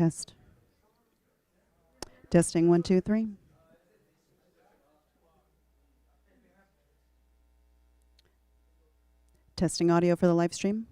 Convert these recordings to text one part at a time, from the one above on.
Test. Testing 1, 2, 3. Testing audio for the live stream.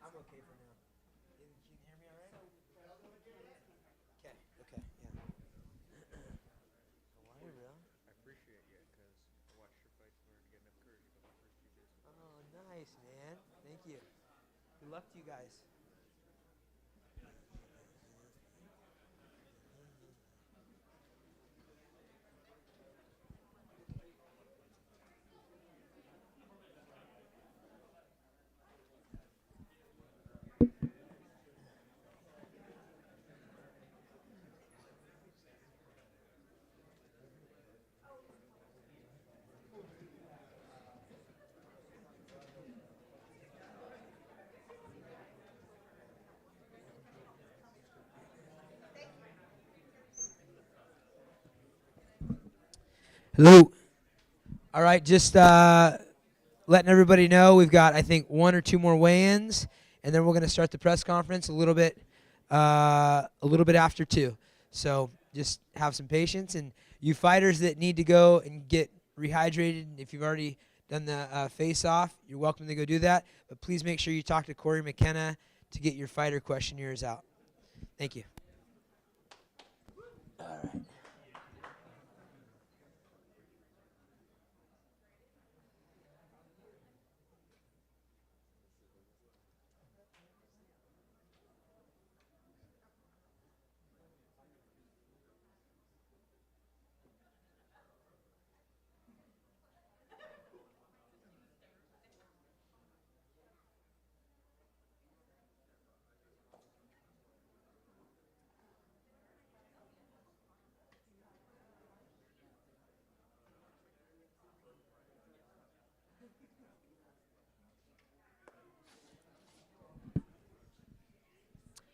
I'm okay for now. Can you hear me all right? Okay, yeah. Why, bro? I appreciate you because I watched your fights in order to get enough courage to go my first jiu-jitsu. Oh, nice, man. Thank you. Good luck to you guys. Hello. All right, just letting everybody know we've got, I think, one or two more weigh-ins, and then we're going to start the press conference a little bit after 2. So just have some patience, and you fighters that need to go and get rehydrated, if you've already done the face-off, you're welcome to go do that. But please make sure you talk to Corey McKenna to get your fighter questionnaires out. Thank you. All right.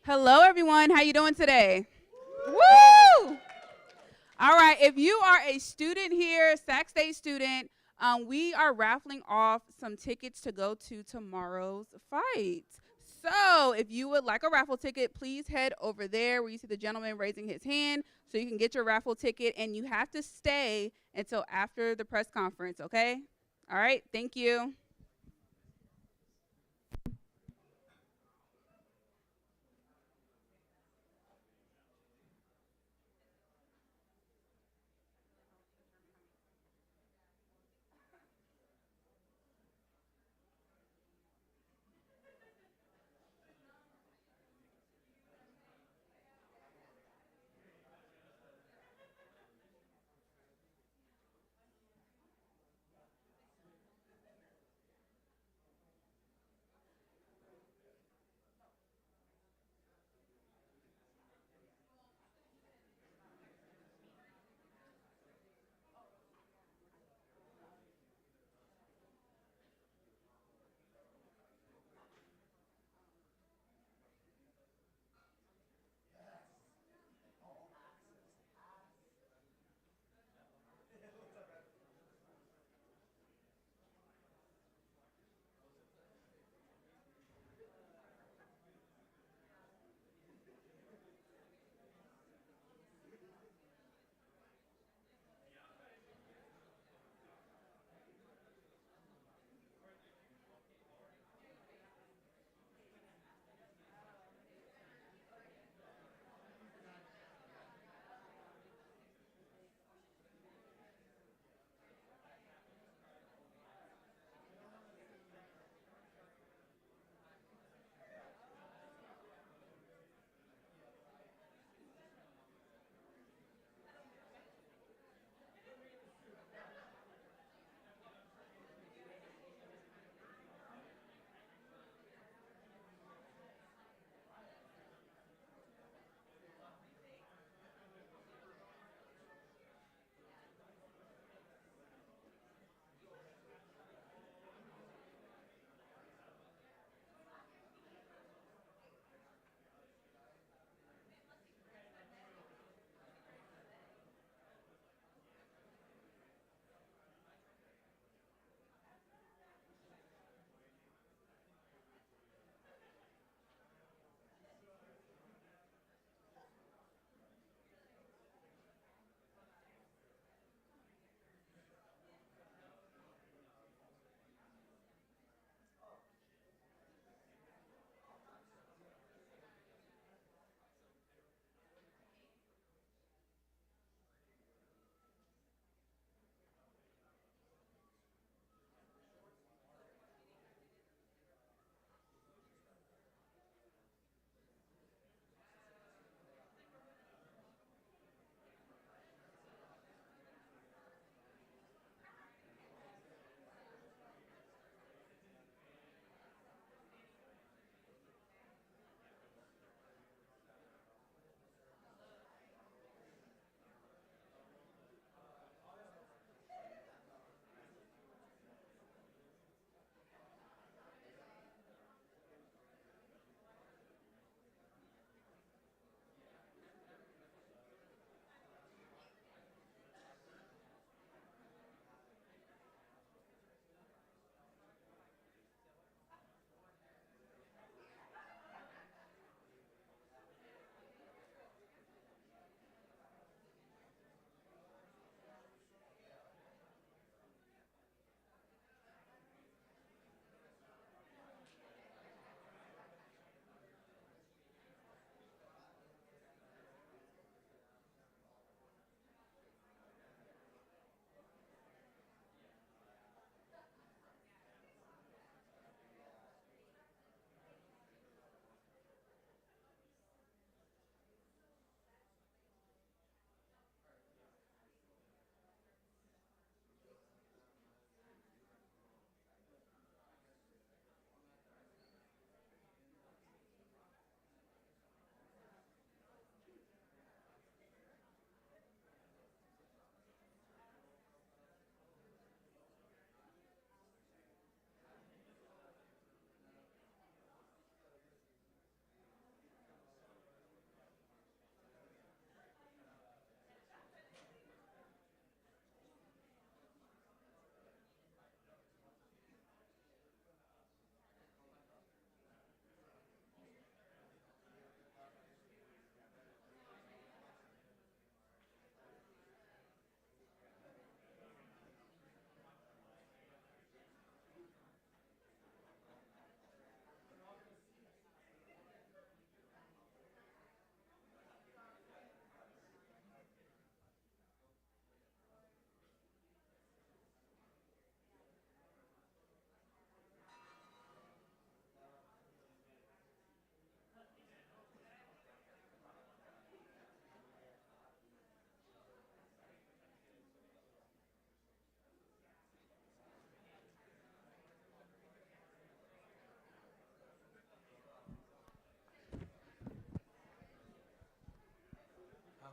Hello, everyone. How you doing today? Woo! All right. If you are a student here, Sac State student, we are raffling off some tickets to go to tomorrow's fight. So if you would like a raffle ticket, please head over there where you see the gentleman raising his hand so you can get your raffle ticket, and you have to stay until after the press conference, okay? All right. Thank you.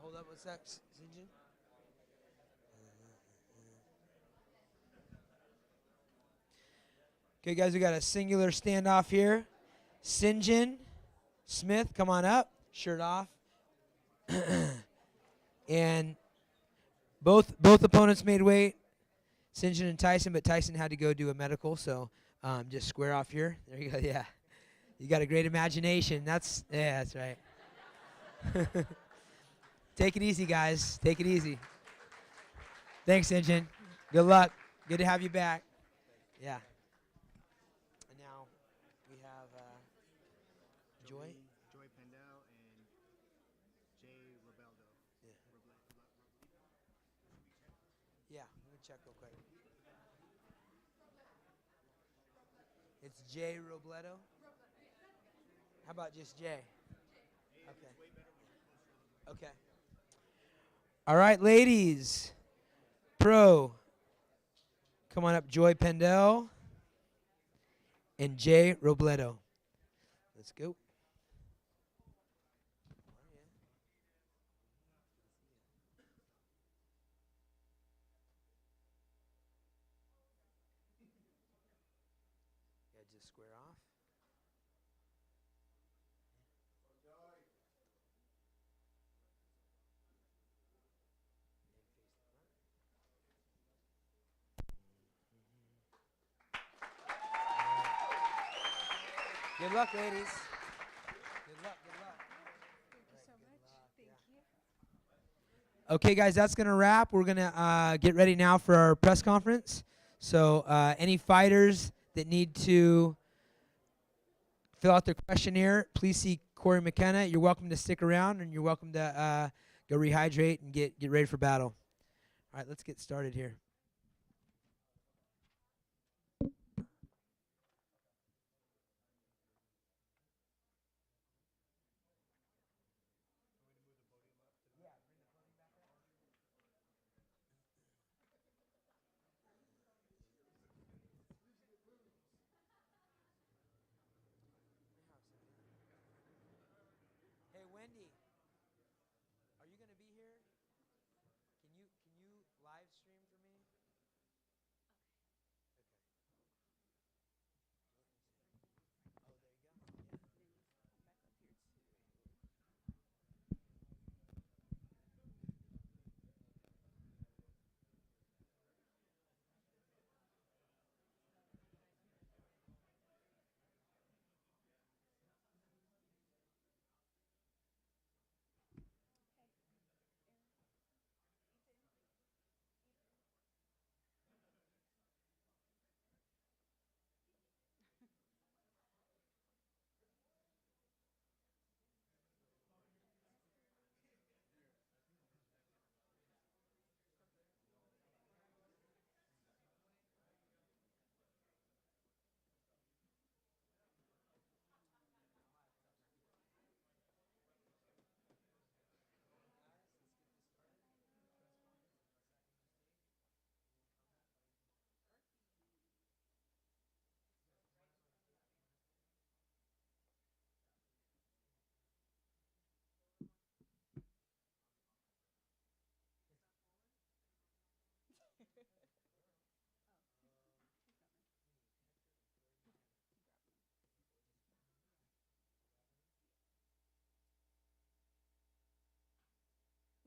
Hold up, what's that, Sinjin? Okay, guys, we got a singular standoff here. Sinjin Smith, come on up, shirt off. And both opponents made weight, Sinjin and Tyson, but Tyson had to go do a medical, so just square off here. There you go, yeah. You got a great imagination. That's right. Take it easy, guys. Take it easy. Thanks, Sinjin. Good luck. Good to have you back. Yeah. And now we have Joy. Joy Pendel and Jay Robeldo. Yeah. Yeah, let me check real quick. It's Jay Robledo. How about just Jay? Okay. Okay. All right, ladies. Pro. Come on up, Joy Pendel and Jay Robledo. Let's go. Yeah, just square off. Good luck, ladies. Good luck, good luck. Thank you so much. Thank you. Okay, guys, that's going to wrap. We're going to get ready now for our press conference. So any fighters that need to fill out their questionnaire, please see Corey McKenna. You're welcome to stick around, and you're welcome to go rehydrate and get ready for battle. All right, let's get started here. Hey, Wendy, are you going to be here? Can you live stream for me? Okay. Oh, there you go. Yeah.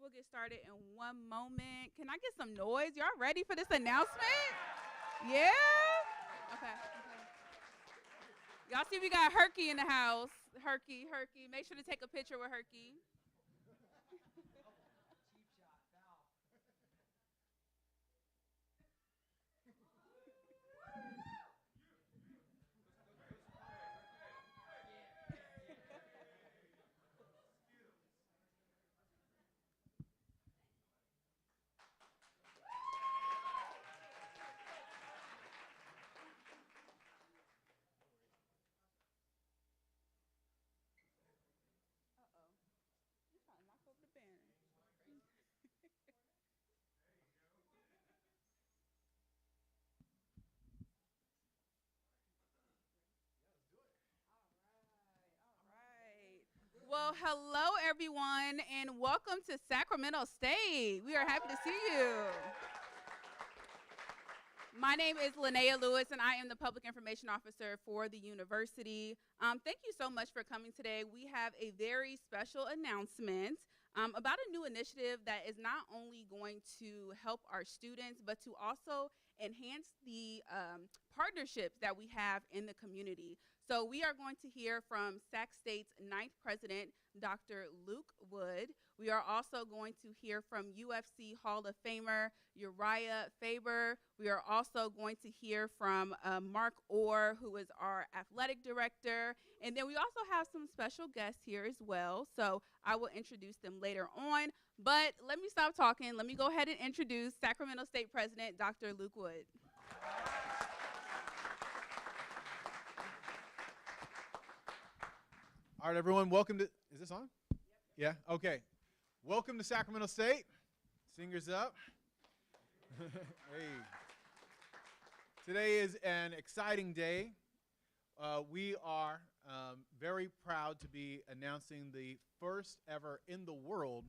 We'll get started in one moment. Can I get some noise? Y'all ready for this announcement? Yeah? Okay. Y'all see we got Herky in the house. Herky. Make sure to take a picture with Herky. Well, hello everyone, and welcome to Sacramento State. We are happy to see you. My name is Linnea Lewis, and I am the Public Information Officer for the university. Thank you so much for coming today. We have a very special announcement about a new initiative that is not only going to help our students, but to also enhance the partnerships that we have in the community. So we are going to hear from Sac State's 9th president, Dr. Luke Wood. We are also going to hear from UFC Hall of Famer, Urijah Faber. We are also going to hear from Mark Orr, who is our athletic director. And then we also have some special guests here as well. So I will introduce them later on. But let me stop talking. Let me go ahead and introduce Sacramento State President, Dr. Luke Wood. All right, everyone, welcome to, is this on? Yep. Yeah, okay. Welcome to Sacramento State. Singers up. Hey. Today is an exciting day. We are very proud to be announcing the first ever in the world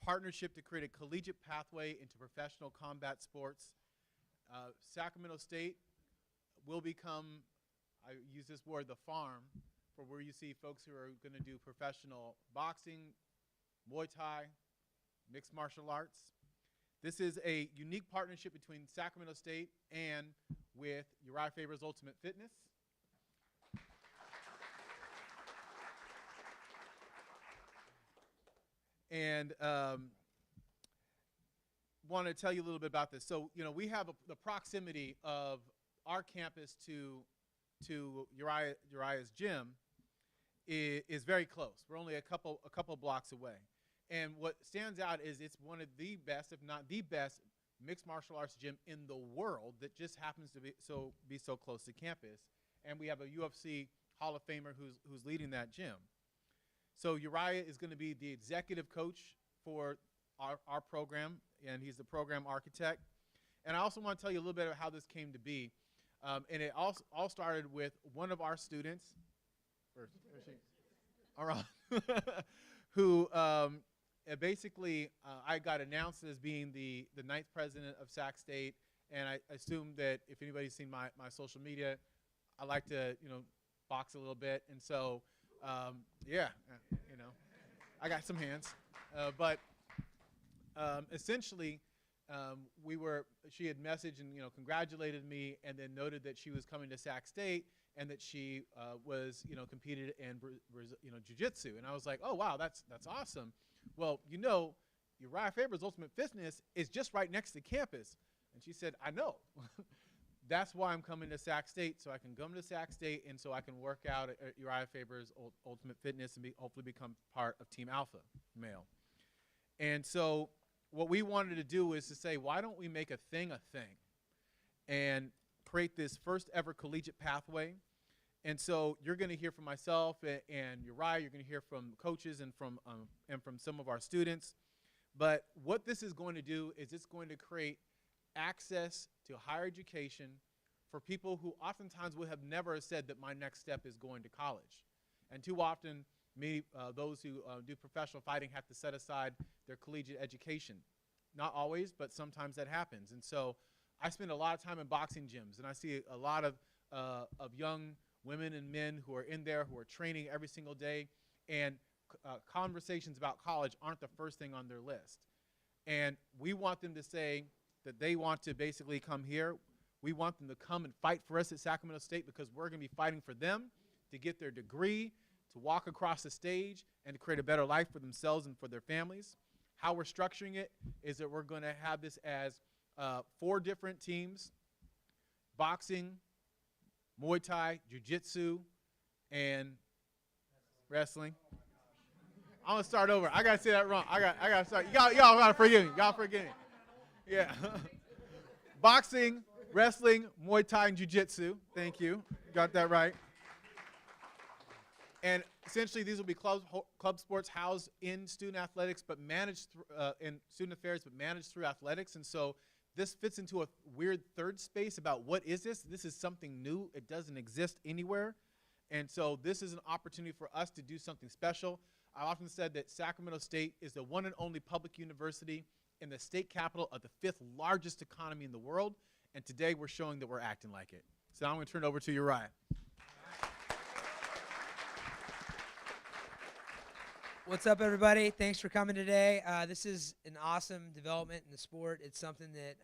partnership to create a collegiate pathway into professional combat sports. Sacramento State will become, I use this word, the farm, for where you see folks who are going to do professional boxing, Muay Thai, mixed martial arts. This is a unique partnership between Sacramento State and with Urijah Faber's Ultimate Fitness. And want to tell you a little bit about this. So, you know, we have the proximity of our campus to Urijah's gym is very close. We're only a couple blocks away. And what stands out is it's one of the best, if not the best, mixed martial arts gym in the world that just happens to be so close to campus. And we have a UFC Hall of Famer who's leading that gym. So Urijah is going to be the executive coach for our program, and he's the program architect. And I also want to tell you a little bit about how this came to be. And it all started with one of our students, who basically I got announced as being the 9th president of Sac State, and I assumed that if anybody's seen my social media, I like to box a little bit, and so yeah, I got some hands, but essentially she had messaged and congratulated me, and then noted that she was coming to Sac State and that she was competed in jiu-jitsu, and I was like, oh wow, that's awesome. Well, Urijah Faber's Ultimate Fitness is just right next to campus, and she said, I know. That's why I'm coming to Sac State, so I can come to Sac State and so I can work out at Urijah Faber's Ultimate Fitness and hopefully become part of Team Alpha Male. And so what we wanted to do is to say, why don't we make a thing and create this first ever collegiate pathway. And so you're going to hear from myself and Urijah. You're going to hear from coaches and from some of our students. But what this is going to do is it's going to create access to higher education for people who oftentimes would have never said that my next step is going to college. And too often, those who do professional fighting have to set aside their collegiate education. Not always, but sometimes that happens. And so I spend a lot of time in boxing gyms, and I see a lot of young women and men who are in there who are training every single day, and conversations about college aren't the first thing on their list. And we want them to say that they want to basically come here. We want them to come and fight for us at Sacramento State because we're going to be fighting for them to get their degree, to walk across the stage, and to create a better life for themselves and for their families. How we're structuring it is that we're going to have this as 4 different teams: boxing, Muay Thai, Jiu-Jitsu, and wrestling. I'm gonna start over. I gotta say that wrong. I gotta start. Y'all gotta forgive me. Y'all forgive me. Yeah. Boxing, wrestling, Muay Thai, and Jiu-Jitsu. Thank you. Got that right. And essentially, these will be club sports housed in student athletics, but managed in student affairs, but managed through athletics. And so this fits into a weird third space about what is this? This is something new. It doesn't exist anywhere. And so this is an opportunity for us to do something special. I often said that Sacramento State is the one and only public university in the state capital of the 5th largest economy in the world. And today we're showing that we're acting like it. So now I'm going to turn it over to Urijah. What's up, everybody? Thanks for coming today. This is an awesome development in the sport. It's something that,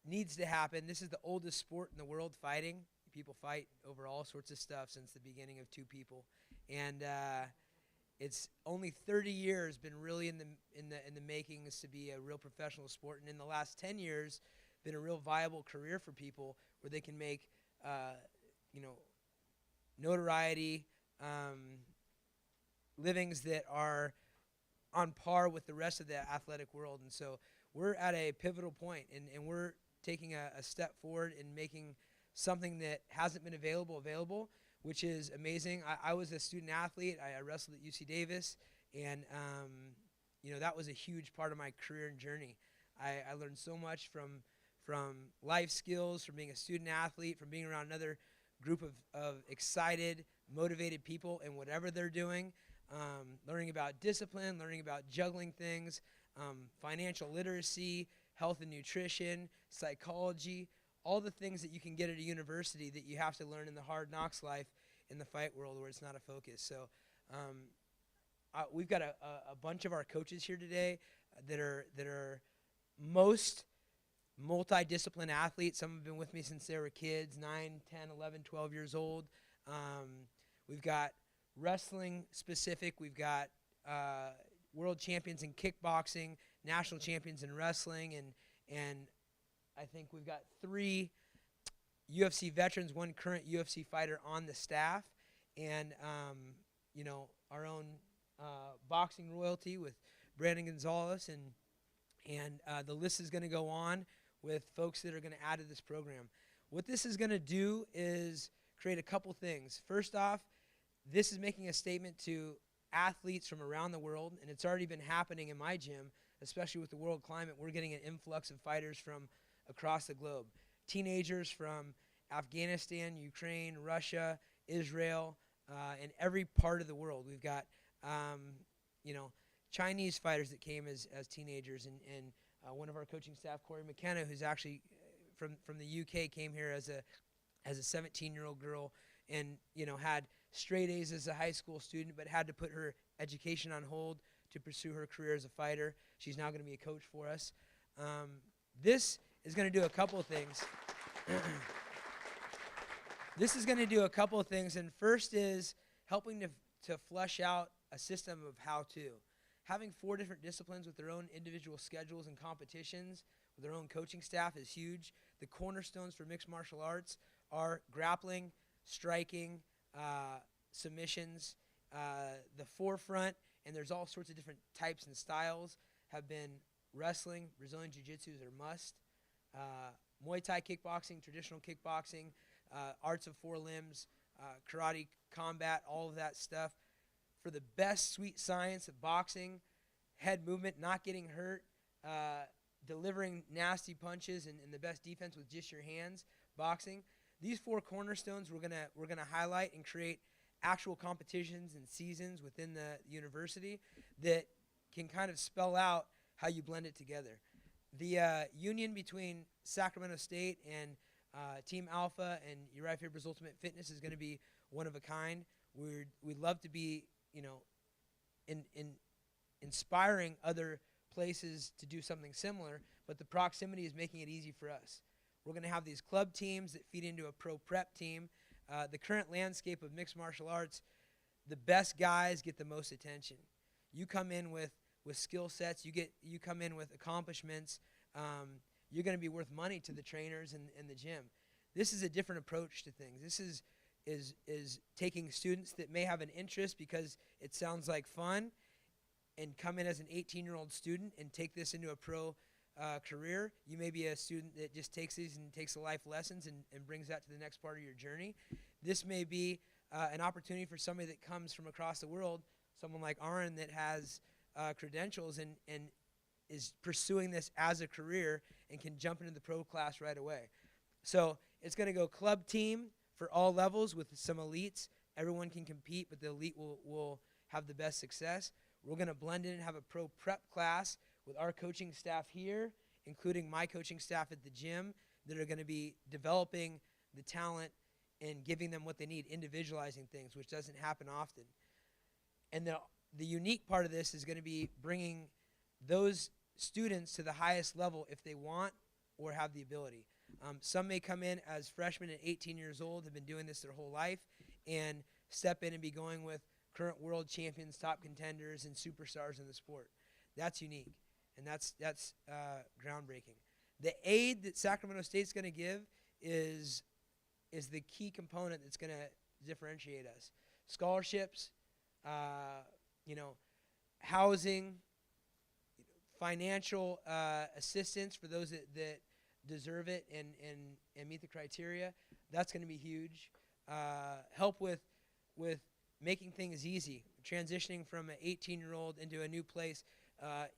needs to happen. This is the oldest sport in the world, fighting. People fight over all sorts of stuff since the beginning of two people, and it's only 30 years been really in the makings to be a real professional sport, and in the last 10 years, been a real viable career for people where they can make, notoriety. Livings that are on par with the rest of the athletic world. And so we're at a pivotal point, and we're taking a step forward in making something that hasn't been available, which is amazing. I was a student athlete. I wrestled at UC Davis, and that was a huge part of my career and journey. I learned so much from life skills, from being a student athlete, from being around another group of excited, motivated people in whatever they're doing, learning about discipline, learning about juggling things, financial literacy, health and nutrition, psychology, all the things that you can get at a university that you have to learn in the hard knocks life in the fight world where it's not a focus. So we've got a bunch of our coaches here today that are most multidiscipline athletes. Some have been with me since they were kids, 9, 10, 11, 12 years old. We've got wrestling specific. We've got world champions in kickboxing, national champions in wrestling, and I think we've got 3 UFC veterans, 1 current UFC fighter on the staff, and our own boxing royalty with Brandon Gonzalez, and the list is going to go on with folks that are going to add to this program. What this is going to do is create a couple things. First off, this is making a statement to athletes from around the world, and it's already been happening in my gym, especially with the world climate. We're getting an influx of fighters from across the globe. Teenagers from Afghanistan, Ukraine, Russia, Israel, and every part of the world. We've got, Chinese fighters that came as teenagers, and one of our coaching staff, Corey McKenna, who's actually from the UK, came here as a 17-year-old girl, and had straight A's as a high school student, but had to put her education on hold to pursue her career as a fighter. She's now going to be a coach for us. This is going to do a couple of things. This is going to do a couple of things, and first is helping to flesh out a system of how-to. Having 4 different disciplines with their own individual schedules and competitions, with their own coaching staff is huge. The cornerstones for mixed martial arts are grappling, striking, submissions. The forefront, and there's all sorts of different types and styles, have been wrestling. Brazilian Jiu-Jitsu is a must. Muay Thai kickboxing, traditional kickboxing, arts of 4 limbs, karate, combat, all of that stuff. For the best sweet science of boxing, head movement, not getting hurt, delivering nasty punches, and the best defense with just your hands, boxing. These 4 cornerstones we're gonna highlight and create actual competitions and seasons within the university that can kind of spell out how you blend it together. The union between Sacramento State and Team Alpha and Urijah Faber's Ultimate Fitness is going to be one of a kind. We'd love to be, inspiring other places to do something similar, but the proximity is making it easy for us. We're going to have these club teams that feed into a pro prep team. The current landscape of mixed martial arts, the best guys get the most attention. You come in with skill sets, you come in with accomplishments, you're going to be worth money to the trainers and the gym. This is a different approach to things. This is taking students that may have an interest because it sounds like fun and come in as an 18-year-old student and take this into a pro career. You may be a student that just takes these and takes the life lessons and brings that to the next part of your journey. This may be an opportunity for somebody that comes from across the world, someone like Aaron that has credentials and is pursuing this as a career and can jump into the pro class right away. So It's going to go club team for all levels with some elites. Everyone can compete, but the elite will have the best success. We're going to blend in and have a pro prep class with our coaching staff here, including my coaching staff at the gym, that are going to be developing the talent and giving them what they need, individualizing things, which doesn't happen often. And the unique part of this is going to be bringing those students to the highest level if they want or have the ability. Some may come in as freshmen at 18 years old, have been doing this their whole life, and step in and be going with current world champions, top contenders, and superstars in the sport. That's unique, and that's groundbreaking. The aid that Sacramento State's going to give is the key component that's going to differentiate us. Scholarships, housing, financial assistance for those that deserve it and meet the criteria. That's going to be huge. Help with making things easy. Transitioning from an 18-year-old into a new place,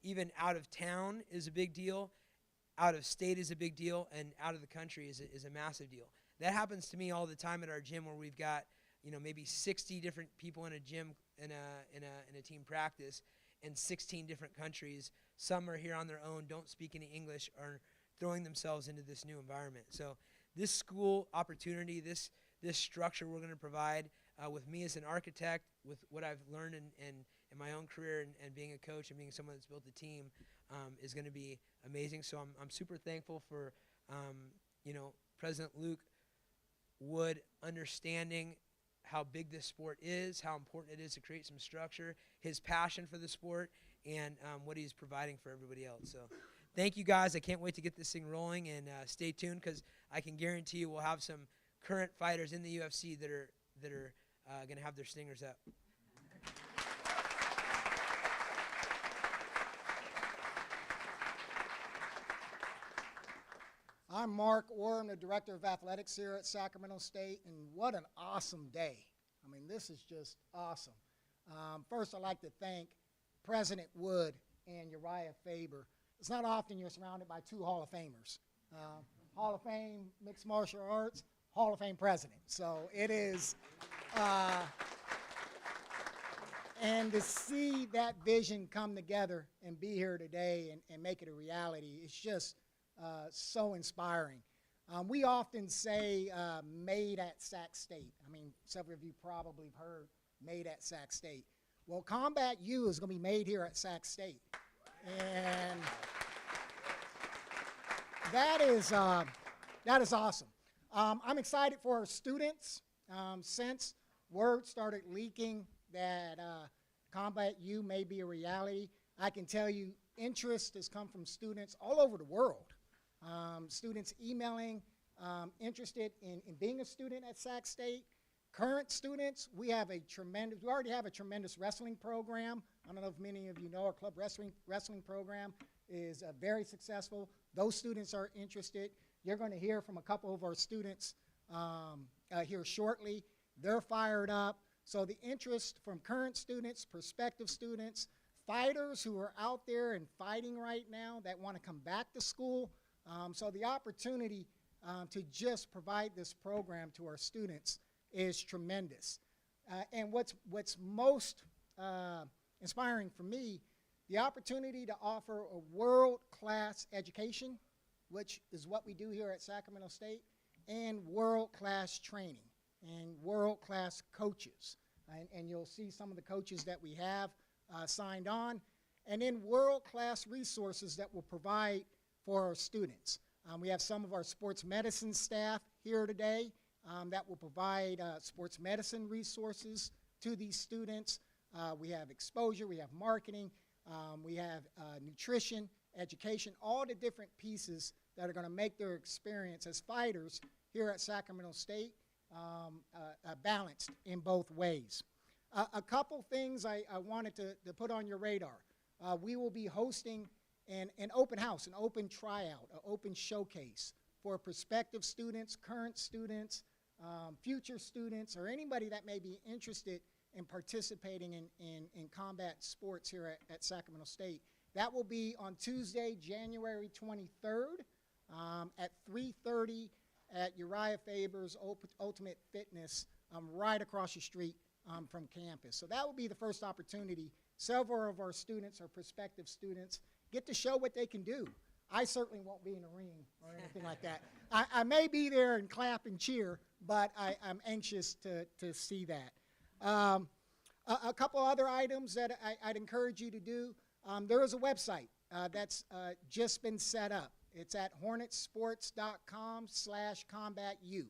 even out of town is a big deal. Out of state is a big deal, and out of the country is a massive deal. That happens to me all the time at our gym, where we've got maybe 60 different people in a gym in a team practice in 16 different countries. Some are here on their own, don't speak any English, are throwing themselves into this new environment. So this school opportunity, this structure we're going to provide with me as an architect, with what I've learned in my own career and being a coach and being someone that's built a team, is going to be amazing. So I'm super thankful for President Luke Wood understanding how big this sport is, how important it is to create some structure, his passion for the sport, and what he's providing for everybody else. So thank you, guys. I can't wait to get this thing rolling, and stay tuned, because I can guarantee you we'll have some current fighters in the UFC that are going to have their stingers up. I'm Mark Orr. I'm the Director of Athletics here at Sacramento State, and what an awesome day. I mean, this is just awesome. First, I'd like to thank President Wood and Urijah Faber. It's not often you're surrounded by two Hall of Famers. Hall of Fame Mixed Martial Arts, Hall of Fame President. So it is, and to see that vision come together and be here today and make it a reality, it's just so inspiring. We often say made at Sac State. I mean, several of you probably have heard made at Sac State. Well, Combat U is going to be made here at Sac State. And that is awesome. I'm excited for our students. Since word started leaking that Combat U may be a reality, I can tell you interest has come from students all over the world. Students emailing, interested in being a student at Sac State. Current students, we already have a tremendous wrestling program. I don't know if many of you know our club wrestling program is very successful. Those students are interested. You're going to hear from a couple of our students here shortly. They're fired up. So the interest from current students, prospective students, fighters who are out there and fighting right now that want to come back to school. So the opportunity to just provide this program to our students is tremendous. And what's most inspiring for me, the opportunity to offer a world-class education, which is what we do here at Sacramento State, and world-class training and world-class coaches. And you'll see some of the coaches that we have signed on, and then world-class resources that will provide for our students. We have some of our sports medicine staff here today that will provide sports medicine resources to these students. We have exposure, we have marketing, we have nutrition, education, all the different pieces that are going to make their experience as fighters here at Sacramento State balanced in both ways. A couple things I wanted to put on your radar. We will be hosting an open house, an open tryout, an open showcase for prospective students, current students, future students, or anybody that may be interested in participating in combat sports here at Sacramento State. That will be on Tuesday, January 23rd at 3:30 at Uriah Faber's Ultimate Fitness right across the street from campus. So that will be the first opportunity. Several of our students or prospective students get to show what they can do. I certainly won't be in the ring or anything like that. I may be there and clap and cheer, but I'm anxious to see that. A couple other items that I'd encourage you to do. There is a website that's just been set up. It's at hornetsports.com/combatu.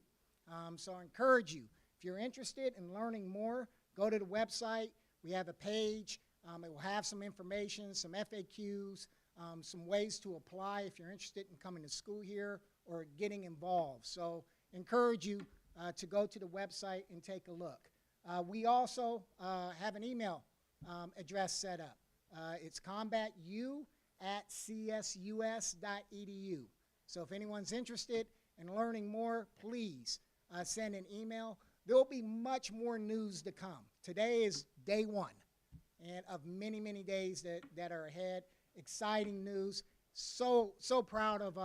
So I encourage you, if you're interested in learning more, go to the website. We have a page. It will have some information, some FAQs, some ways to apply if you're interested in coming to school here or getting involved. So encourage you to go to the website and take a look. We also have an email address set up. It's combatu@csus.edu. So if anyone's interested in learning more, please send an email. There will be much more news to come. Today is day one and of many, many days that are ahead. Exciting news. So proud of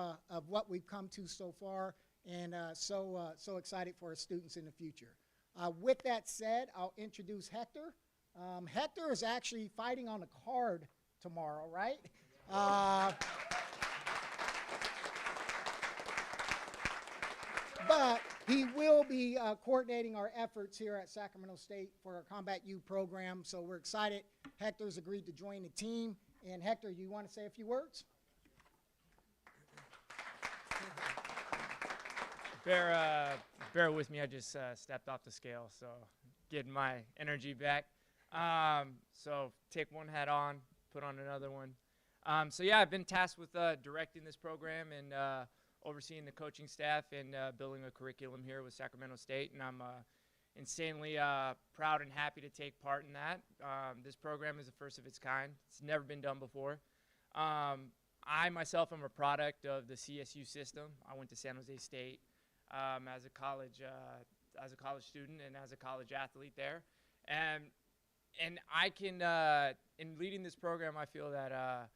what we've come to so far, and so excited for our students in the future. With that said, I'll introduce Hector. Hector is actually fighting on a card tomorrow, right? But he will be coordinating our efforts here at Sacramento State for our Combat U program, so we're excited. Hector's agreed to join the team. And Hector, you want to say a few words? Bear with me. I just stepped off the scale, so getting my energy back. So take one hat on, put on another one. So yeah, I've been tasked with directing this program and overseeing the coaching staff and building a curriculum here with Sacramento State, and I'm insanely proud and happy to take part in that. This program is the first of its kind. It's never been done before. I myself am a product of the CSU system. I went to San Jose State as a college student and as a college athlete there, and I can in leading this program, I feel that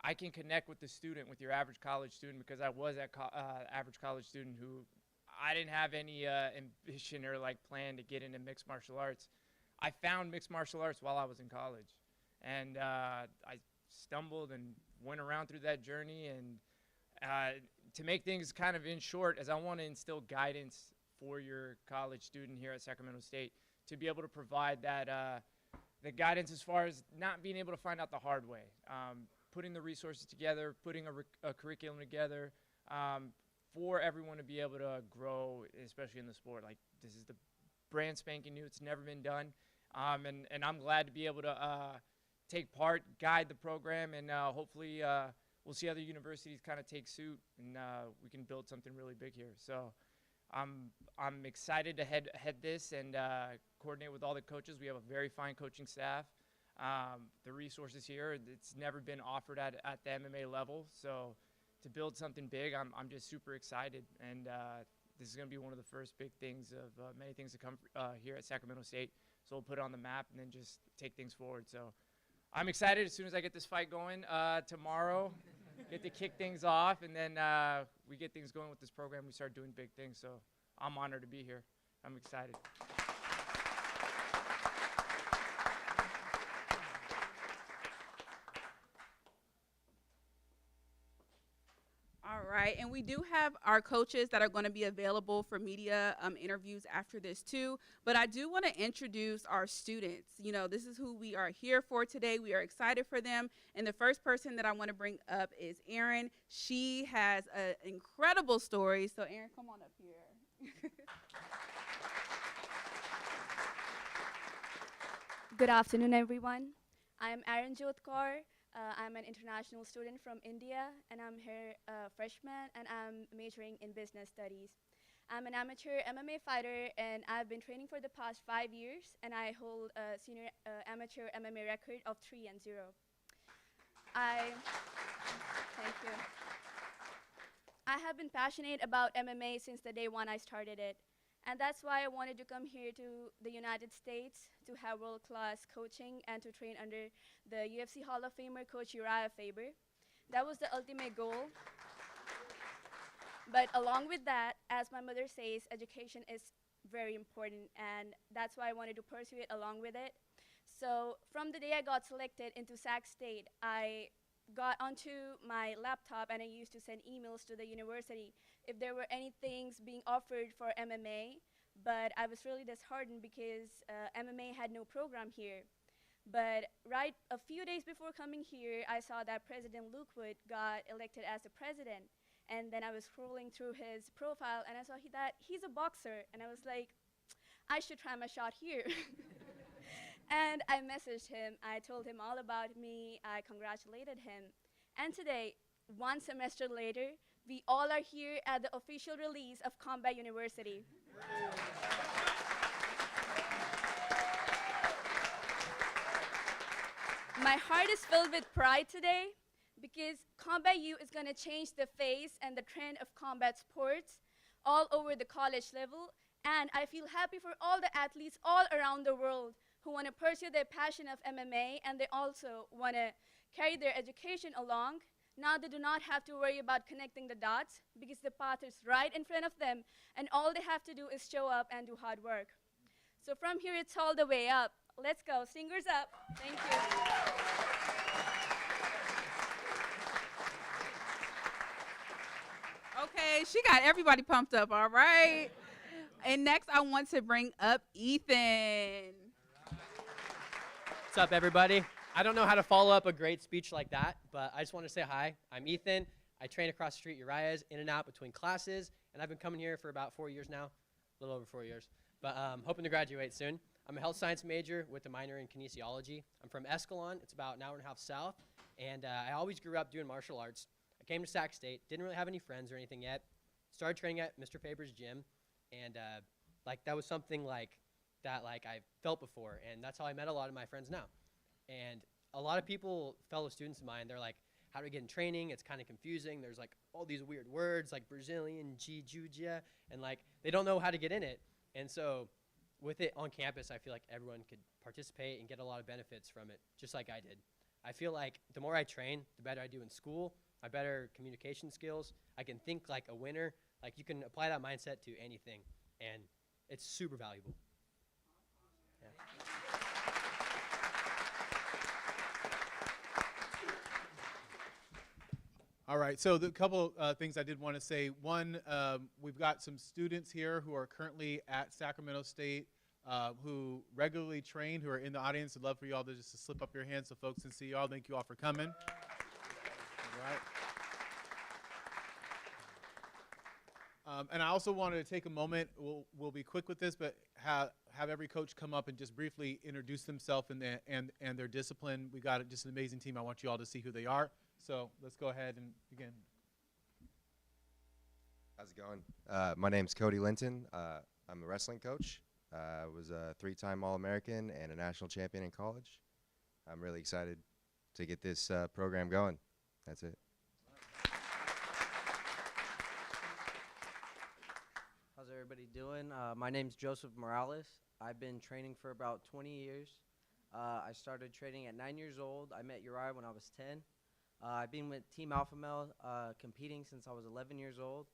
I can connect with the student, with your average college student, because I was that average college student who I didn't have any ambition or plan to get into mixed martial arts. I found mixed martial arts while I was in college, and I stumbled and went around through that journey. And to make things kind of in short, as I want to instill guidance for your college student here at Sacramento State, to be able to provide that the guidance as far as not being able to find out the hard way, putting the resources together, putting a curriculum together, for everyone to be able to grow, especially in the sport. This is the brand spanking new. It's never been done. And I'm glad to be able to take part, guide the program, and hopefully we'll see other universities kind of take suit, and we can build something really big here. So I'm excited to head this and coordinate with all the coaches. We have a very fine coaching staff. The resources here, it's never been offered at the MMA level. So to build something big, I'm just super excited, and this is going to be one of the first big things of many things to come here at Sacramento State. So we'll put it on the map and then just take things forward. So I'm excited. As soon as I get this fight going tomorrow, get to kick things off, and then we get things going with this program. We start doing big things. So I'm honored to be here. I'm excited. All right, and we do have our coaches that are going to be available for media interviews after this too, but I do want to introduce our students. You know, this is who we are here for today. We are excited for them, and the first person that I want to bring up is Erin. She has an incredible story, so Erin, come on up here. Good afternoon, everyone. I'm Erin Jyotkar. I'm an international student from India, and I'm here a freshman, and I'm majoring in business studies. I'm an amateur MMA fighter, and I've been training for the past 5 years, and I hold a senior amateur MMA record of 3-0. Thank you. I have been passionate about MMA since the day one I started it. And that's why I wanted to come here to the United States to have world-class coaching and to train under the UFC Hall of Famer coach Uriah Faber. That was the ultimate goal. But along with that, as my mother says, education is very important, and that's why I wanted to pursue it along with it. So from the day I got selected into Sac State, I got onto my laptop and I used to send emails to the university if there were any things being offered for MMA, but I was really disheartened because MMA had no program here. But right a few days before coming here, I saw that President Lukewood got elected as the president. And then I was scrolling through his profile and I saw that he's a boxer. And I was like, I should try my shot here. And I messaged him. I told him all about me. I congratulated him. And today, one semester later, we all are here at the official release of Combat University. My heart is filled with pride today because Combat U is going to change the face and the trend of combat sports all over the college level. And I feel happy for all the athletes all around the world who want to pursue their passion of MMA, and they also want to carry their education along. Now they do not have to worry about connecting the dots because the path is right in front of them, and all they have to do is show up and do hard work. So from here, it's all the way up. Let's go. Singers up. Thank you. Okay, she got everybody pumped up, all right? And next, I want to bring up Ethan. What's up, everybody? I don't know how to follow up a great speech like that, but I just want to say hi. I'm Ethan. I train across the street, Urijah's, in and out between classes, and I've been coming here for about 4 years now, a little over 4 years, but hoping to graduate soon. I'm a health science major with a minor in kinesiology. I'm from Escalon. It's about an hour and a half south, and I always grew up doing martial arts. I came to Sac State, didn't really have any friends or anything yet. Started training at Mr. Faber's gym, and that was something I felt before, and that's how I met a lot of my friends now. And a lot of people, fellow students of mine, they're like, how do I get in training? It's kind of confusing. There's all these weird words like Brazilian, Jiu-Jitsu, and they don't know how to get in it. And so with it on campus, I feel like everyone could participate and get a lot of benefits from it, just like I did. I feel like the more I train, the better I do in school, my better communication skills. I can think like a winner. You can apply that mindset to anything, and it's super valuable. Yeah. All right, so the couple things I did want to say. One, we've got some students here who are currently at Sacramento State who regularly train, who are in the audience. I'd love for you all to just slip up your hands so folks can see you all. Thank you all for coming. All right. And I also wanted to take a moment, we'll be quick with this, but have every coach come up and just briefly introduce themselves and their discipline. We got just an amazing team. I want you all to see who they are. So let's go ahead and begin. How's it going? My name's Cody Linton. I'm a wrestling coach. I was a 3-time All-American and a national champion in college. I'm really excited to get this program going. That's it. How's everybody doing? My name's Joseph Morales. I've been training for about 20 years. I started training at 9 years old. I met Urijah when I was 10. I've been with Team Alpha Male competing since I was 11 years old.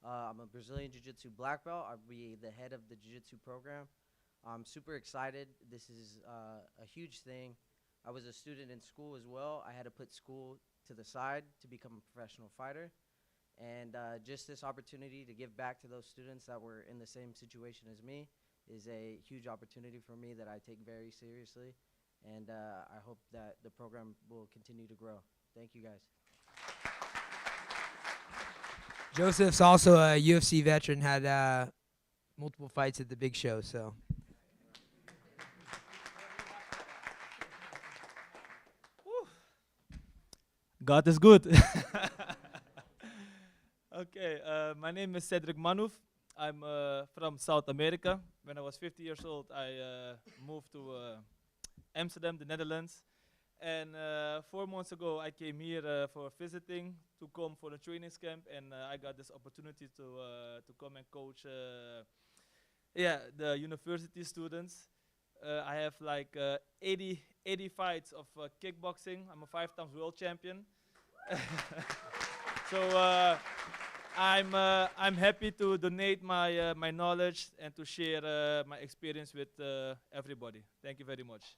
I'm a Brazilian Jiu-Jitsu black belt. I'll be the head of the Jiu-Jitsu program. I'm super excited. This is a huge thing. I was a student in school as well. I had to put school to the side to become a professional fighter. And just this opportunity to give back to those students that were in the same situation as me is a huge opportunity for me that I take very seriously. And I hope that the program will continue to grow. Thank you, guys. Joseph's also a UFC veteran, had multiple fights at the big show, so. God is good. Okay, my name is Cedric Manouf. I'm from South America. When I was 50 years old, I moved to Amsterdam, the Netherlands. And 4 months ago, I came here for visiting to come for the training camp, and I got this opportunity to come and coach the university students. I have 80 fights of kickboxing. I'm a 5 times world champion. So I'm happy to donate my knowledge and to share my experience with everybody. Thank you very much.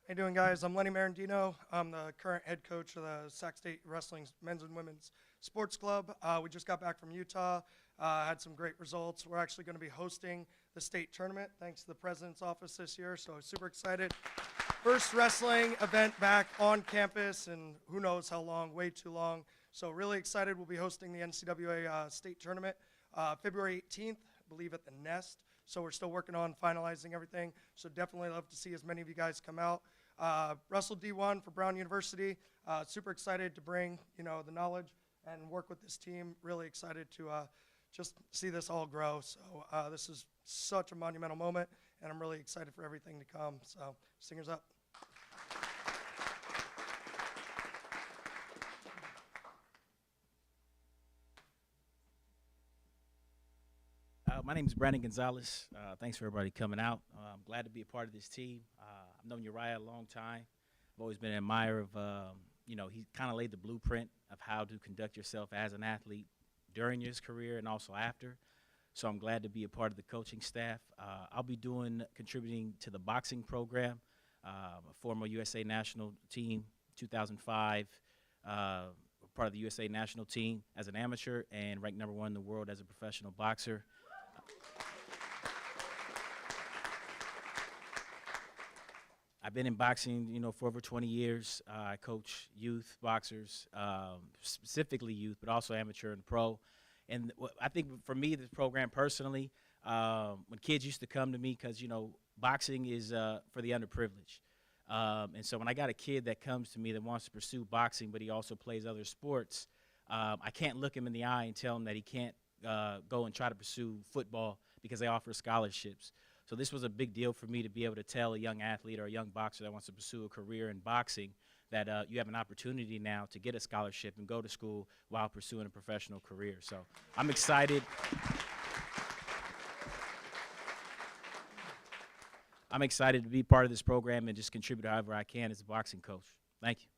How you doing, guys? I'm Lenny Marandino. I'm the current head coach of the Sac State Wrestling Men's and Women's Sports Club. We just got back from Utah, had some great results. We're actually going to be hosting the state tournament thanks to the president's office this year, so super excited. First wrestling event back on campus, and who knows how long, way too long. So really excited. We'll be hosting the NCAA state tournament February 18th, I believe at the Nest. So we're still working on finalizing everything. So definitely love to see as many of you guys come out. Wrestled D1 for Brown University. Super excited to bring the knowledge and work with this team. Really excited to just see this all grow. So this is such a monumental moment, and I'm really excited for everything to come. So singers up. My name is Brandon Gonzalez. Thanks for everybody coming out. I'm glad to be a part of this team. I've known Urijah a long time. I've always been an admirer of, he kind of laid the blueprint of how to conduct yourself as an athlete during his career and also after. So I'm glad to be a part of the coaching staff. I'll be contributing to the boxing program, a former USA national team, 2005, part of the USA national team as an amateur and ranked #1 in the world as a professional boxer. I've been in boxing, for over 20 years. I coach youth boxers, specifically youth, but also amateur and pro. And I think for me, this program personally, when kids used to come to me, because, boxing is for the underprivileged. And so when I got a kid that comes to me that wants to pursue boxing, but he also plays other sports, I can't look him in the eye and tell him that he can't go and try to pursue football because they offer scholarships. So this was a big deal for me to be able to tell a young athlete or a young boxer that wants to pursue a career in boxing that you have an opportunity now to get a scholarship and go to school while pursuing a professional career. So I'm excited. I'm excited to be part of this program and just contribute however I can as a boxing coach. Thank you.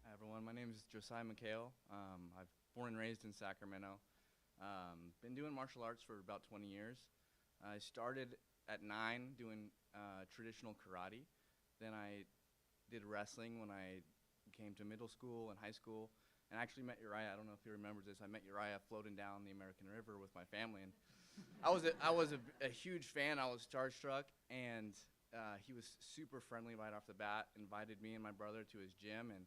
Hi everyone, my name is Josiah McHale. I've born and raised in Sacramento. Been doing martial arts for about 20 years. I started at 9 doing traditional karate. Then I did wrestling when I came to middle school and high school. And I actually met Urijah. I don't know if he remembers this. I met Urijah floating down the American River with my family. And I was a huge fan. I was starstruck. And he was super friendly right off the bat, invited me and my brother to his gym. And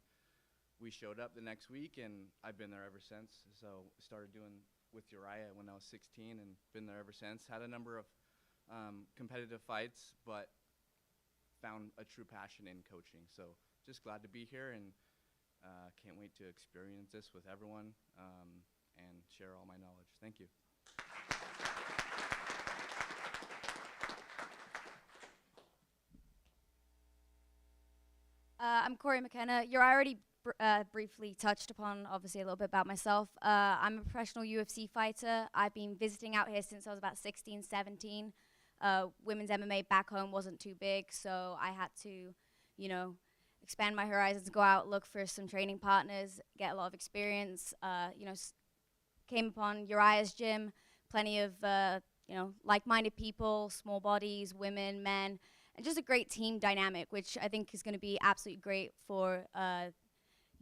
we showed up the next week, and I've been there ever since. So started doing with Urijah when I was 16 and been there ever since. Had a number of competitive fights, but found a true passion in coaching. So just glad to be here, and can't wait to experience this with everyone and share all my knowledge. Thank you. I'm Corey McKenna. You're already briefly touched upon, obviously, a little bit about myself. I'm a professional UFC fighter. I've been visiting out here since I was about 16, 17. Women's MMA back home wasn't too big, so I had to, expand my horizons, go out, look for some training partners, get a lot of experience. Came upon Urijah's gym, plenty of, like-minded people, small bodies, women, men, and just a great team dynamic, which I think is going to be absolutely great for,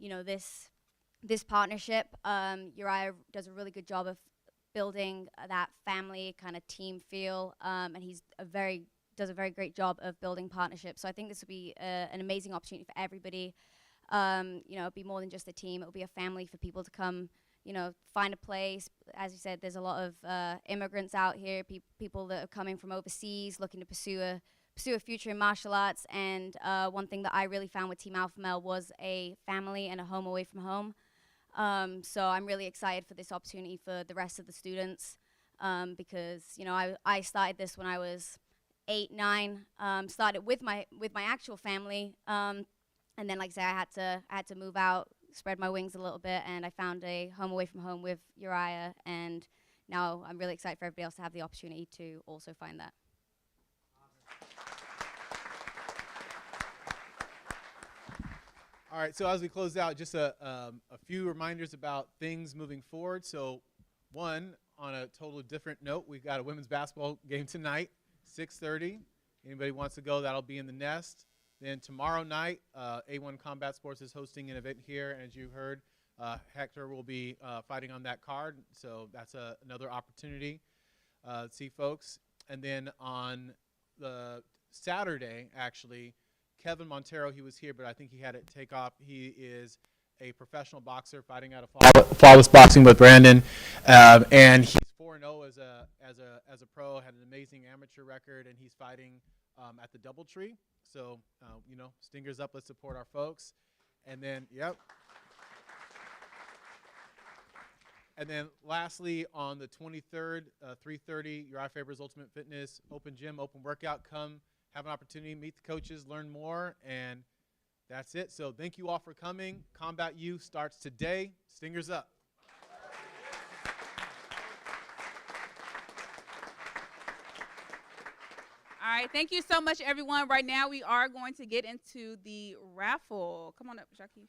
this partnership. Urijah does a really good job of building that family kind of team feel, and he's does a very great job of building partnerships. So I think this will be an amazing opportunity for everybody. It'll be more than just a team. It'll be a family for people to come, find a place. As you said, there's a lot of immigrants out here, people that are coming from overseas looking to pursue a future in martial arts. And one thing that I really found with Team Alpha Male was a family and a home away from home. So I'm really excited for this opportunity for the rest of the students because I started this when I was 8, 9. Started with my actual family, and then like I said, I had to move out, spread my wings a little bit, and I found a home away from home with Urijah, and now I'm really excited for everybody else to have the opportunity to also find that. All right, so as we close out, just a few reminders about things moving forward. So one, on a totally different note, we've got a women's basketball game tonight, 6:30. Anybody wants to go, that'll be in the Nest. Then tomorrow night, A1 Combat Sports is hosting an event here. And as you heard, Hector will be fighting on that card. So that's another opportunity to see folks. And then on the Saturday, actually, Kevin Montero, he was here, but I think he had to take off. He is a professional boxer fighting out of Flawless Boxing with Brandon, and he's 4-0 as a pro. Had an amazing amateur record, and he's fighting at the DoubleTree. So stingers up. Let's support our folks. And then And then lastly, on the 23rd, 3:30, Uriah Faber's Ultimate Fitness open gym, open workout. Come. Have an opportunity, meet the coaches, learn more, and that's it. So thank you all for coming. Combat U starts today. Stingers up. All right, thank you so much, everyone. Right now, we are going to get into the raffle. Come on up, Jackie.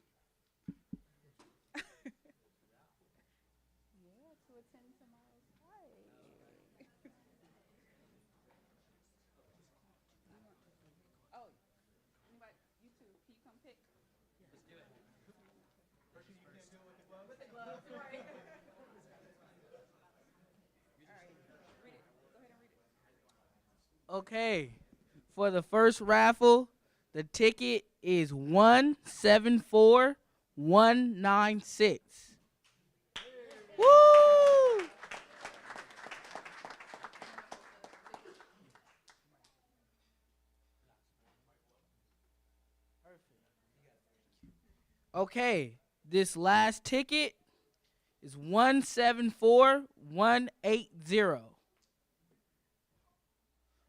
Okay, for the first raffle, the ticket is 174196. Woo! Okay, this last ticket is 174180.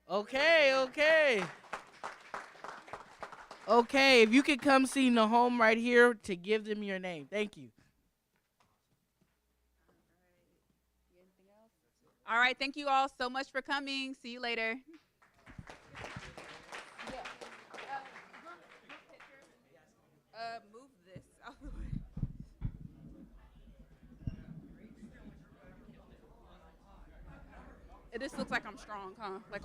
Okay. Okay, if you could come see Nahom right here to give them your name. Thank you. All right, thank you all so much for coming. See you later. Move this out of the way. It just looks like I'm strong, huh? Like